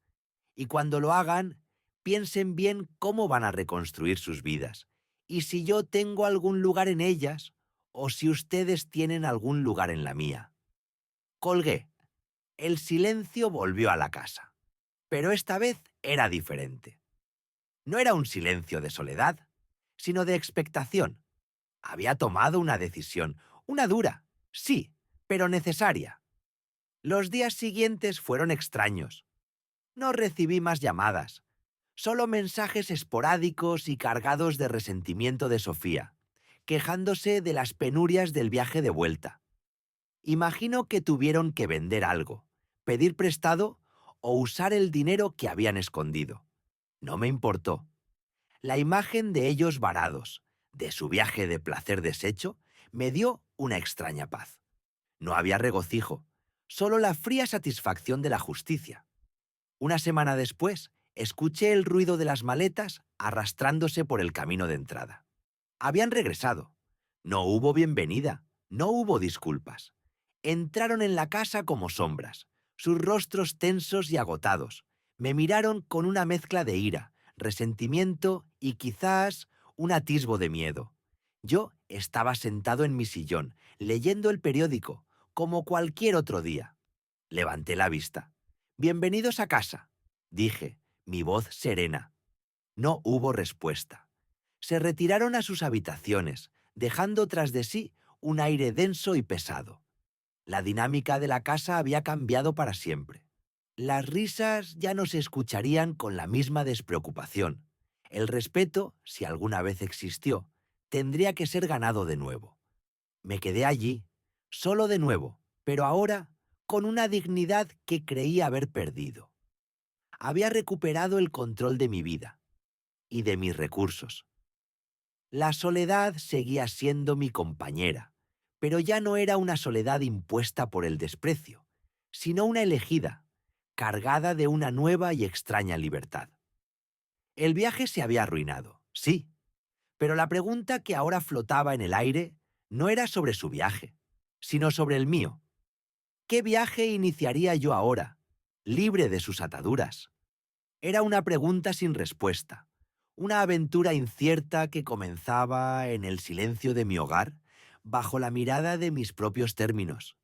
Y cuando lo hagan, piensen bien cómo van a reconstruir sus vidas. Y si yo tengo algún lugar en ellas, o si ustedes tienen algún lugar en la mía. Colgué. El silencio volvió a la casa. Pero esta vez era diferente. No era un silencio de soledad, sino de expectación. Había tomado una decisión, una dura, sí, pero necesaria. Los días siguientes fueron extraños. No recibí más llamadas, solo mensajes esporádicos y cargados de resentimiento de Sofía, quejándose de las penurias del viaje de vuelta. Imagino que tuvieron que vender algo, pedir prestado o usar el dinero que habían escondido. No me importó. La imagen de ellos varados, de su viaje de placer deshecho, me dio una extraña paz. No había regocijo, solo la fría satisfacción de la justicia. Una semana después, escuché el ruido de las maletas arrastrándose por el camino de entrada. Habían regresado. No hubo bienvenida, no hubo disculpas. Entraron en la casa como sombras, sus rostros tensos y agotados. Me miraron con una mezcla de ira, resentimiento y quizás un atisbo de miedo. Yo estaba sentado en mi sillón, leyendo el periódico, como cualquier otro día. Levanté la vista. «Bienvenidos a casa», dije, mi voz serena. No hubo respuesta. Se retiraron a sus habitaciones, dejando tras de sí un aire denso y pesado. La dinámica de la casa había cambiado para siempre. Las risas ya no se escucharían con la misma despreocupación. El respeto, si alguna vez existió, tendría que ser ganado de nuevo. Me quedé allí, solo de nuevo, pero ahora con una dignidad que creí haber perdido. Había recuperado el control de mi vida y de mis recursos. La soledad seguía siendo mi compañera, pero ya no era una soledad impuesta por el desprecio, sino una elegida, cargada de una nueva y extraña libertad. El viaje se había arruinado, sí, pero la pregunta que ahora flotaba en el aire no era sobre su viaje, sino sobre el mío. ¿Qué viaje iniciaría yo ahora, libre de sus ataduras? Era una pregunta sin respuesta, una aventura incierta que comenzaba en el silencio de mi hogar, bajo la mirada de mis propios términos.